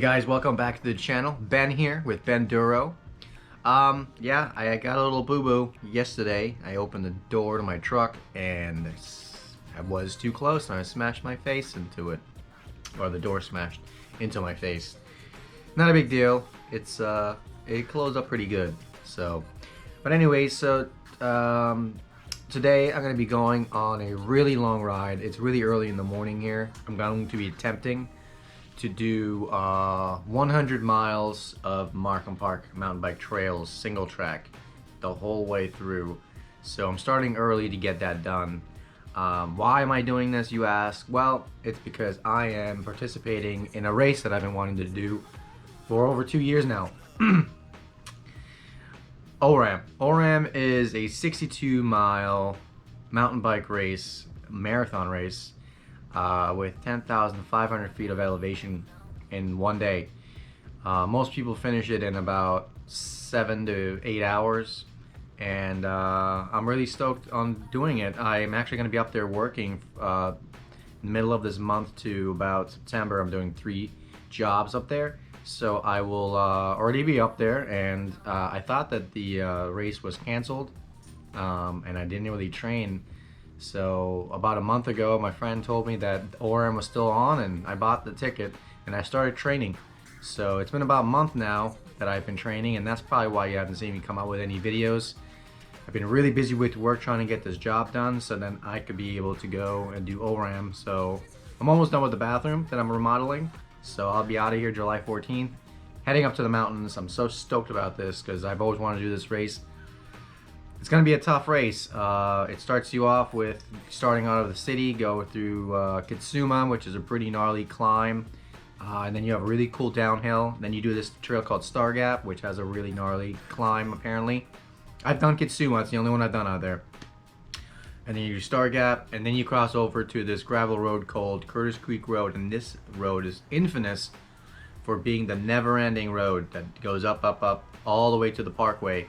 guys, welcome back to the channel. Ben here with Benduro. Yeah, I got a little boo-boo yesterday. I opened the door to my truck and I was too close and I smashed my face into it. Or the door smashed into my face. Not a big deal. It closed up pretty good. But anyway, today I'm going to be going on a really long ride. It's really early in the morning here. I'm going to be attempting to do 100 miles of Markham Park mountain bike trails, single track, the whole way through. So I'm starting early to get that done. Why am I doing this, you ask? Well, it's because I am participating in a race that I've been wanting to do for over 2 years now. ORAMM. ORAMM is a 62-mile mountain bike race, marathon race, with 10,500 feet of elevation in one day. Most people finish it in about 7 to 8 hours, and I'm really stoked on doing it. I'm actually going to be up there working in the middle of this month to about September. I'm doing 3 jobs up there, so I will already be up there. And I thought that the race was canceled, and I didn't really train. So about a month ago, my friend told me that ORAMM was still on, and I bought the ticket and I started training. So it's been about a month now that I've been training, and that's probably why you haven't seen me come out with any videos. I've been really busy with work trying to get this job done so then I could be able to go and do ORAMM. So I'm almost done with the bathroom that I'm remodeling. So I'll be out of here July 14th, heading up to the mountains. I'm so stoked about this because I've always wanted to do this race. It's going to be a tough race. It starts you off with starting out of the city, go through Kitsuma, which is a pretty gnarly climb, and then you have a really cool downhill. Then you do this trail called Star Gap, which has a really gnarly climb apparently. I've done Kitsuma, it's the only one I've done out there. And then you do Star Gap, and then you cross over to this gravel road called Curtis Creek Road, and this road is infamous for being the never-ending road that goes up, up, up, all the way to the parkway.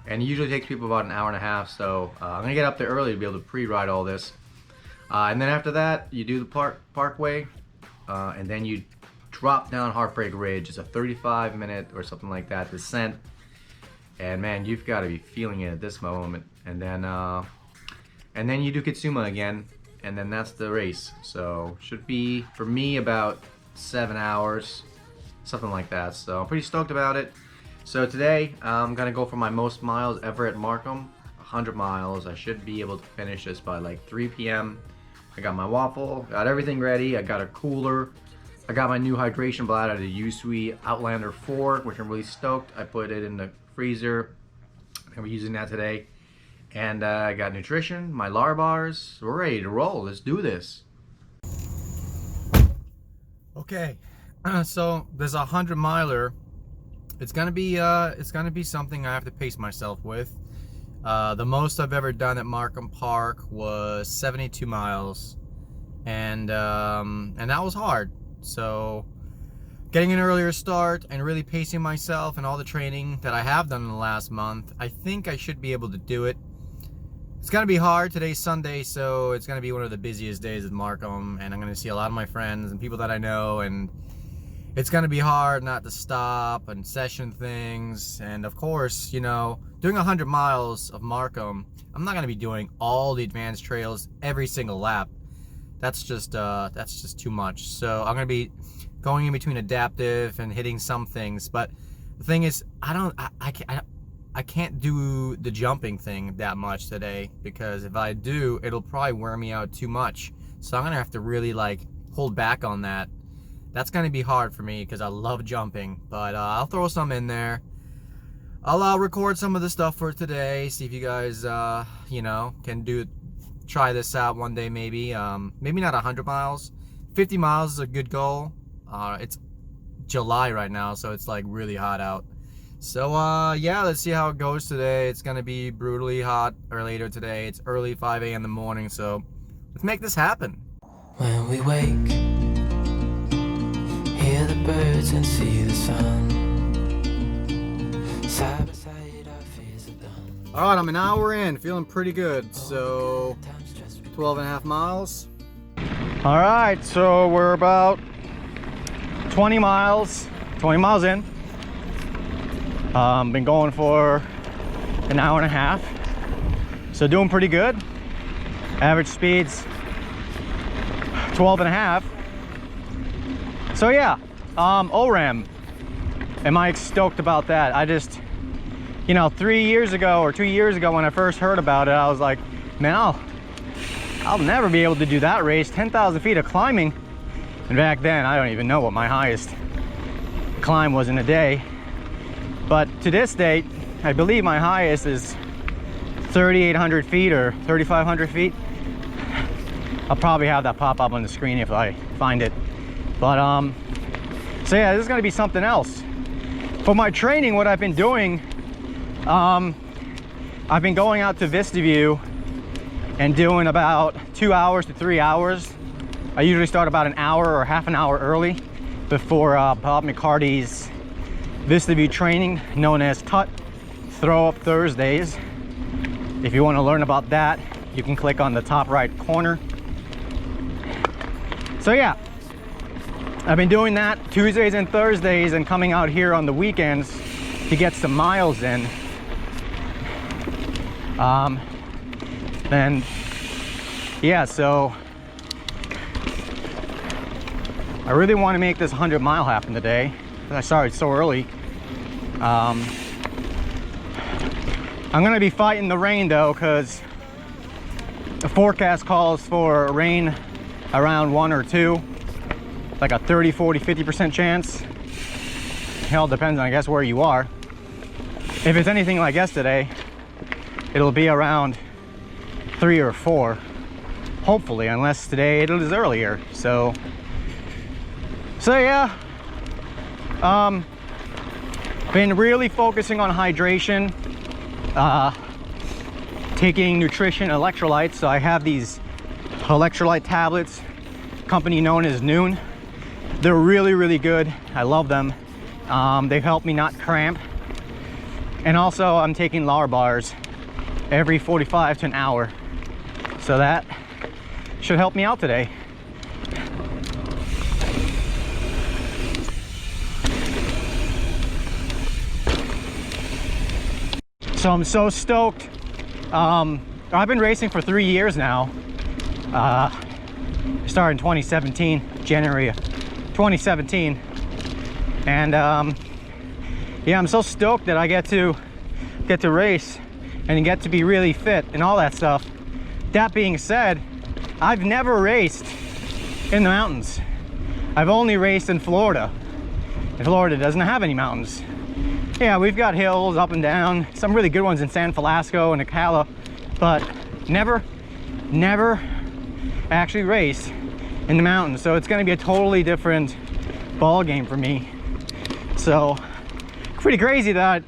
And it usually takes people about an hour and a half, so I'm gonna get up there early to be able to pre-ride all this. And then after that, you do the parkway, and then you drop down Heartbreak Ridge. It's a 35-minute or something like that descent, and man, you've got to be feeling it at this moment. And then you do Kitsuma again, and then that's the race. So should be for me about 7 hours, something like that. So I'm pretty stoked about it. So today I'm gonna go for my most miles ever at Markham, 100 miles. I should be able to finish this by like 3 p.m. I got my waffle, got everything ready. I got a cooler. I got my new hydration bladder, the Usui Outlander 4, which I'm really stoked. I put it in the freezer and we're using that today. And I got nutrition, my Lar bars. We're ready to roll. Let's do this. Okay, so there's a 100 miler. It's gonna be something I have to pace myself with. The most I've ever done at Markham Park was 72 miles, and that was hard. So getting an earlier start and really pacing myself and all the training that I have done in the last month, I think I should be able to do it. It's gonna be hard. Today's Sunday, so it's gonna be one of the busiest days at Markham, and I'm gonna see a lot of my friends and people that I know, and it's gonna be hard not to stop and session things. And of course, you know, doing 100 miles of Markham, I'm not gonna be doing all the advanced trails every single lap. That's just too much. So I'm gonna be going in between adaptive and hitting some things. But the thing is, I can't do the jumping thing that much today, because if I do, it'll probably wear me out too much. So I'm gonna have to really like hold back on that. That's gonna be hard for me because I love jumping, but I'll throw some in there. I'll record some of the stuff for today, see if you guys, you know, can try this out one day maybe. Maybe not 100 miles. 50 miles is a good goal. It's July right now, so it's like really hot out. So yeah, let's see how it goes today. It's gonna be brutally hot or later today. It's early 5 a.m. in the morning, so let's make this happen. When we wake, hear the birds and see the sun. Side by side, our fears are done. All right, I'm an hour in, feeling pretty good. So 12.5 miles. All right, so we're about 20 miles 20 miles in. Been going for an hour and a half, so doing pretty good. Average speeds 12 and a half. So yeah, ORAMM. Am I stoked about that? I just, you know, 3 years ago or 2 years ago when I first heard about it, I was like, man, I'll never be able to do that race. 10,000 feet of climbing. And back then, I don't even know what my highest climb was in a day. But to this date, I believe my highest is 3,800 feet or 3,500 feet. I'll probably have that pop up on the screen if I find it. But so yeah, this is gonna be something else. For my training, what I've been doing, I've been going out to Vista View and doing about 2 hours to 3 hours. I usually start about an hour or half an hour early before Bob McCarty's Vista View training, known as TUT, Throw Up Thursdays. If you want to learn about that, you can click on the top right corner. So yeah, I've been doing that Tuesdays and Thursdays and coming out here on the weekends to get some miles in. And yeah, so I really want to make this 100-mile happen today. I started so early. I'm gonna be fighting the rain though, because the forecast calls for rain around 1 or 2, like a 30, 40, 50% chance. Hell, depends on, I guess, where you are. If it's anything like yesterday, it'll be around 3 or 4, hopefully, unless today it is earlier. So yeah, been really focusing on hydration, taking nutrition electrolytes. So I have these electrolyte tablets, company known as Noon. They're really, really good. I love them. They've helped me not cramp. And also I'm taking Lar bars every 45 to an hour. So that should help me out today. So I'm so stoked. I've been racing for 3 years now. Started in 2017, January of 2017. And yeah, I'm so stoked that I get to race and get to be really fit and all that stuff. That being said, I've never raced in the mountains. I've only raced in Florida. And Florida doesn't have any mountains. Yeah, we've got hills up and down, some really good ones in San Francisco and Ocala, but never actually raced in the mountains. So it's gonna be a totally different ball game for me. So pretty crazy that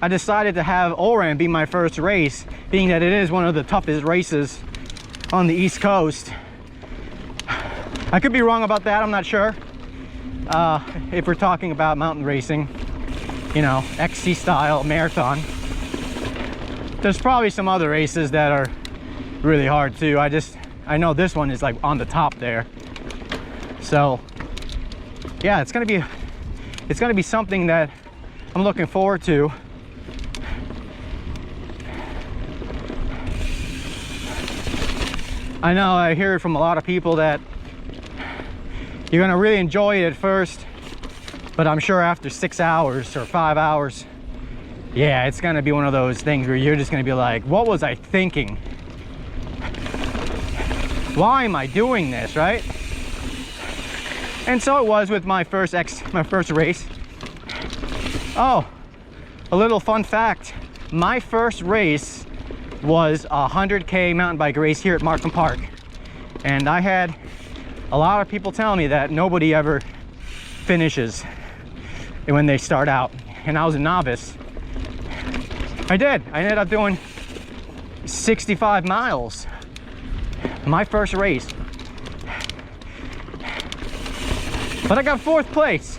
I decided to have ORAMM be my first race, being that it is one of the toughest races on the East Coast. I could be wrong about that, I'm not sure. If we're talking about mountain racing, you know, XC style marathon. There's probably some other races that are really hard too. I know this one is like on the top there. So yeah, it's gonna be something that I'm looking forward to. I know I hear it from a lot of people that you're gonna really enjoy it at first, but I'm sure after 6 hours or 5 hours, yeah, it's gonna be one of those things where you're just gonna be like, what was I thinking? Why am I doing this, right? And so it was with my first race. Oh, a little fun fact. My first race was a 100K mountain bike race here at Markham Park. And I had a lot of people telling me that nobody ever finishes when they start out. And I was a novice. I did. I ended up doing 65 miles. My first race. But I got 4th place.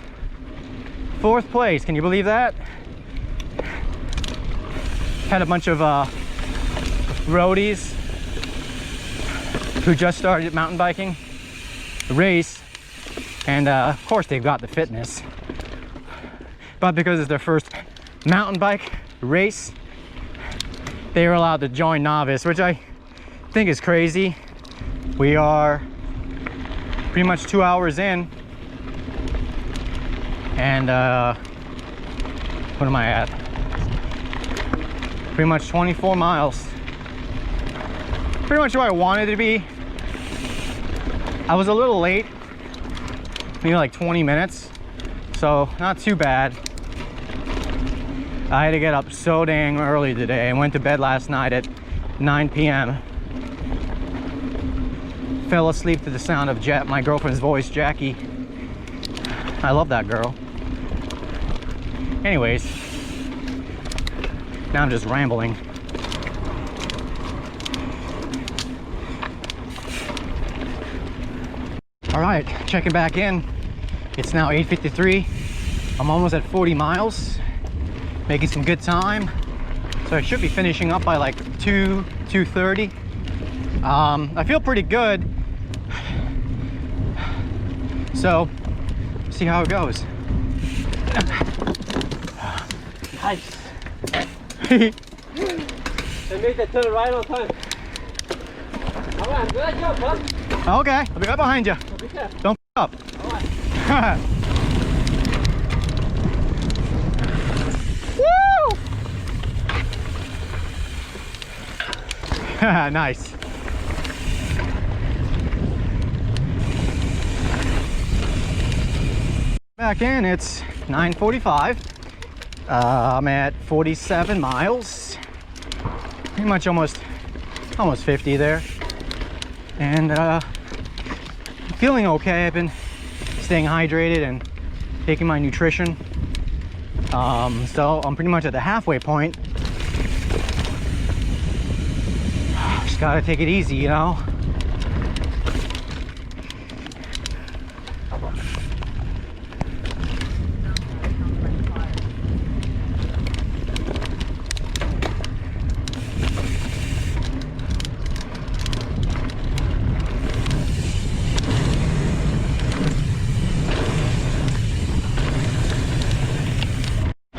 4th place, can you believe that? Had a bunch of roadies who just started mountain biking the race, and of course they've got the fitness. but because it's their first mountain bike race, they were allowed to join novice, which I think is crazy. We are pretty much 2 hours in, and what am I at? Pretty much 24 miles. Pretty much where I wanted to be. I was a little late, maybe like 20 minutes, so not too bad. I had to get up so dang early today. I went to bed last night at 9 p.m. Fell asleep to the sound of my girlfriend's voice, Jackie. I love that girl. Anyways, now I'm just rambling. All right, checking back in. It's now 8:53. I'm almost at 40 miles, making some good time. So I should be finishing up by like 2:30. I feel pretty good. So, see how it goes. Nice. They made that turn right on time. All right, good job, bud. Okay, I'll be right behind you. Be careful. Don't f up. All right. Woo! Nice. Back in, it's 9:45. I'm at 47 miles. Pretty much almost 50 there. And feeling okay. I've been staying hydrated and taking my nutrition. So I'm pretty much at the halfway point. Just gotta take it easy, you know.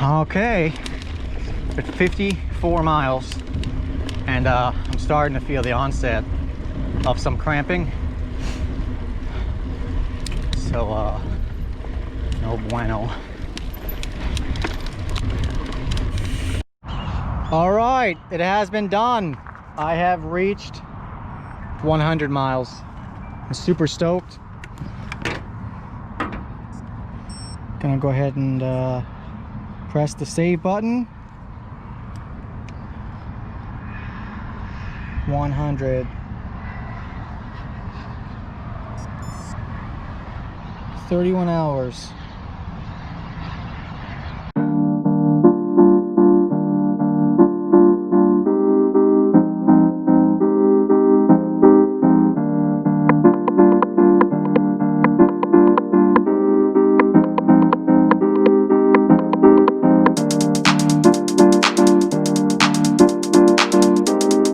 Okay, at 54 miles, and I'm starting to feel the onset of some cramping. So, no bueno. All right, it has been done. I have reached 100 miles. I'm super stoked. Gonna go ahead and press the save button. 100. 31 hours.